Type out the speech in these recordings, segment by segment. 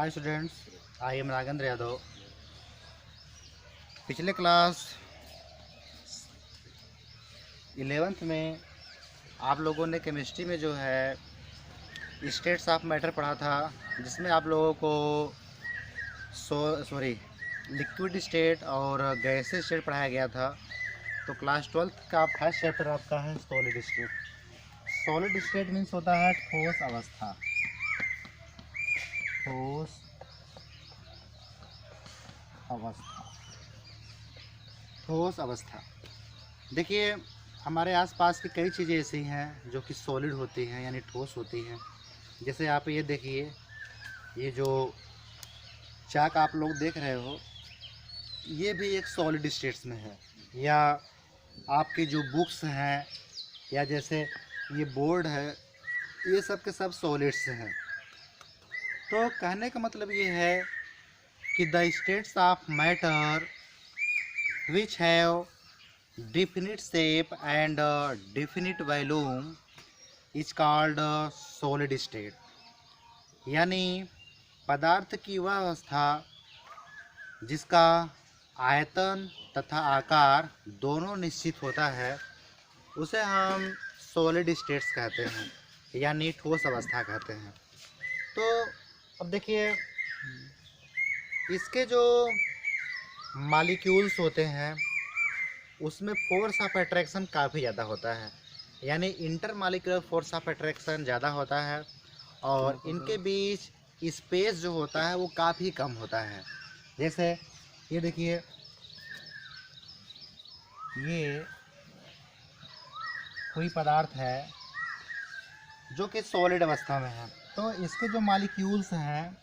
Hi students, I am Nagendra Yadav. पिछले class 11th में आप लोगों ने केमिस्ट्री में जो है स्टेट्स ऑफ मैटर पढ़ा था, जिसमें आप लोगों को लिक्विड स्टेट और गैसेस स्टेट पढ़ाया गया था। तो क्लास 12th का फर्स्ट चैप्टर आपका है solid state. Solid state means होता है ठोस अवस्था। ठोस अवस्था, ठोस अवस्था। देखिए, हमारे आसपास की कई चीज़ें ऐसी हैं जो कि सॉलिड होती हैं, यानी ठोस होती हैं। जैसे आप ये देखिए, ये जो चाक आप लोग देख रहे हो, ये भी एक सॉलिड स्टेट्स में है। या आपकी जो बुक्स हैं, या जैसे ये बोर्ड है, ये सब के सब सॉलिड्स हैं। तो कहने का मतलब ये है कि the states of matter which have definite shape and definite volume is called solid state। यानी पदार्थ की वह अवस्था जिसका आयतन तथा आकार दोनों निश्चित होता है, उसे हम सॉलिड स्टेट्स कहते हैं, यानी ठोस अवस्था कहते हैं। तो अब देखिए, इसके जो मॉलिक्यूल्स होते हैं उसमें फोर्स ऑफ अट्रैक्शन काफ़ी ज़्यादा होता है, यानी inter molecular force of attraction ज़्यादा होता है, और इनके बीच स्पेस जो होता है वो काफ़ी कम होता है। जैसे ये देखिए, ये कोई पदार्थ है जो कि सॉलिड अवस्था में है, तो इसके जो मॉलिक्यूल्स हैं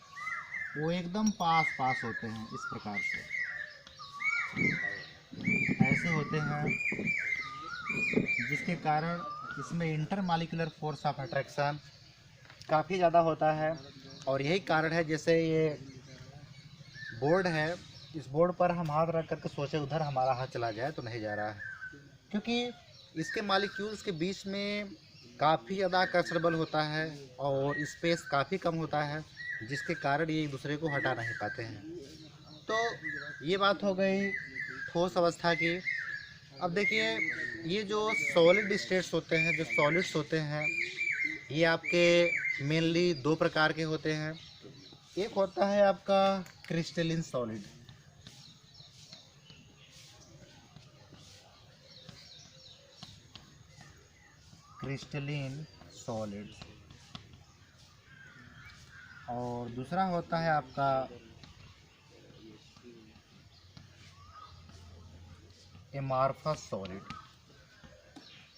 वो एकदम पास पास होते हैं। इस प्रकार से ऐसे होते हैं, जिसके कारण इसमें inter molecular force of attraction काफ़ी ज़्यादा होता है। और यही कारण है, जैसे ये बोर्ड है, इस बोर्ड पर हम हाथ रख करके सोचे उधर हमारा हाथ चला जाए तो नहीं जा रहा है, क्योंकि इसके मॉलिक्यूल्स के बीच में काफ़ी ज़्यादा आकर्षण बल होता है और स्पेस काफ़ी कम होता है, जिसके कारण ये एक दूसरे को हटा नहीं पाते हैं। तो ये बात हो गई ठोस अवस्था की। अब देखिए, ये जो सॉलिड स्टेट्स होते हैं, जो सॉलिड्स होते हैं, ये आपके मेनली दो प्रकार के होते हैं। एक होता है आपका क्रिस्टलिन सॉलिड। Crystalline solid. और दूसरा होता है आपका एमार्फस सॉलिड।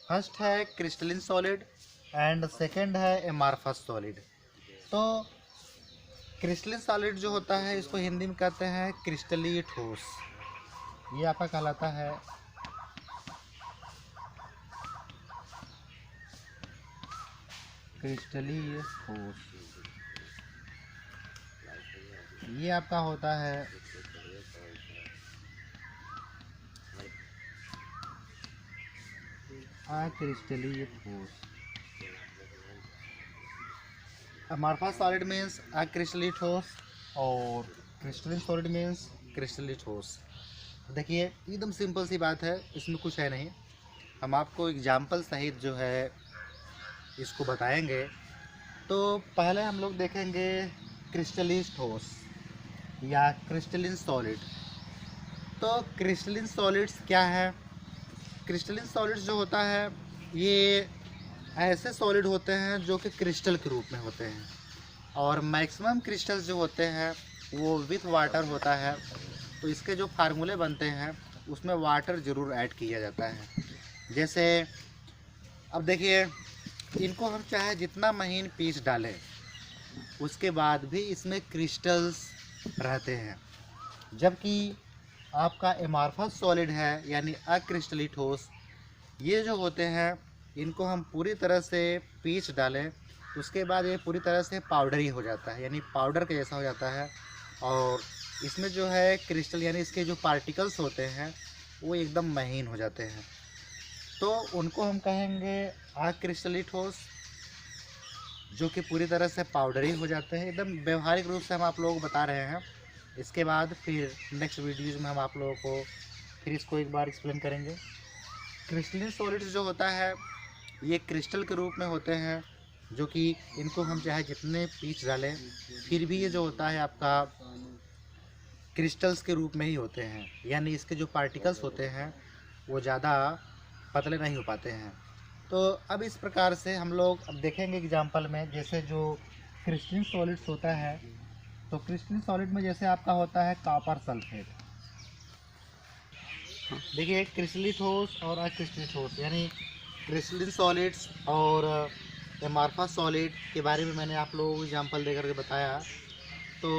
फर्स्ट है क्रिस्टलिन सॉलिड एंड सेकंड है एमार्फस सॉलिड। तो क्रिस्टलिन सॉलिड जो होता है, इसको हिंदी में कहते हैं क्रिस्टलीय ठोस। ये आपका कहलाता है क्रिस्टलीय ठोस। ये आपका होता है अक्रिस्टलीय ठोस। अमार्फस सॉलिड मीन्स अक्रिस्टलीय ठोस और क्रिस्टलिन सॉलिड मीन्स क्रिस्टलीय ठोस। देखिए, एकदम सिंपल सी बात है, इसमें कुछ है नहीं। हम आपको एग्जाम्पल सहित जो है इसको बताएंगे। तो पहले हम लोग देखेंगे क्रिस्टलीय ठोस या क्रिस्टलिन सॉलिड। तो क्रिस्टलिन सॉलिड्स क्या है? क्रिस्टलिन सॉलिड्स जो होता है, ये ऐसे सॉलिड होते हैं जो कि क्रिस्टल के रूप में होते हैं, और मैक्सिमम क्रिस्टल्स जो होते हैं वो विथ वाटर होता है। तो इसके जो फार्मूले बनते हैं उसमें वाटर ज़रूर ऐड किया जाता है। जैसे अब देखिए, इनको हम चाहे जितना महीन पीस डालें, उसके बाद भी इसमें क्रिस्टल्स रहते हैं। जबकि आपका एमार्फस सॉलिड है, यानी अक्रिस्टलीय ठोस, ये जो होते हैं, इनको हम पूरी तरह से पीस डालें तो उसके बाद ये पूरी तरह से पाउडरी हो जाता है, यानी पाउडर के जैसा हो जाता है। और इसमें जो है क्रिस्टल, यानी इसके जो पार्टिकल्स होते हैं वो एकदम महीन हो जाते हैं। तो उनको हम कहेंगे अक्रिस्टलीय ठोस। जो कि पूरी तरह से पाउडरी हो जाते हैं। एकदम व्यवहारिक रूप से हम आप लोगों को बता रहे हैं। इसके बाद फिर नेक्स्ट वीडियोज़ में हम आप लोगों को फिर इसको एक बार एक्सप्लेन करेंगे। क्रिस्टलिन सॉलिड्स जो होता है ये क्रिस्टल के रूप में होते हैं, जो कि इनको हम चाहे जितने पीस डालें फिर भी ये जो होता है आपका क्रिस्टल्स के रूप में ही होते हैं, यानी इसके जो पार्टिकल्स होते हैं वो ज़्यादा पतले नहीं हो पाते हैं। तो अब इस प्रकार से हम लोग अब देखेंगे एग्जांपल में, जैसे जो क्रिस्टलिन सॉलिड्स होता है, तो क्रिस्टलिन सॉलिड में जैसे आपका होता है कॉपर सल्फेट। देखिए क्रिस्टलीय ठोस और अक्रिस्टलीय ठोस, यानी क्रिस्टलिन सॉलिड्स और एमार्फस सॉलिड के बारे में मैंने आप लोगों को एग्जांपल देकर के बताया। तो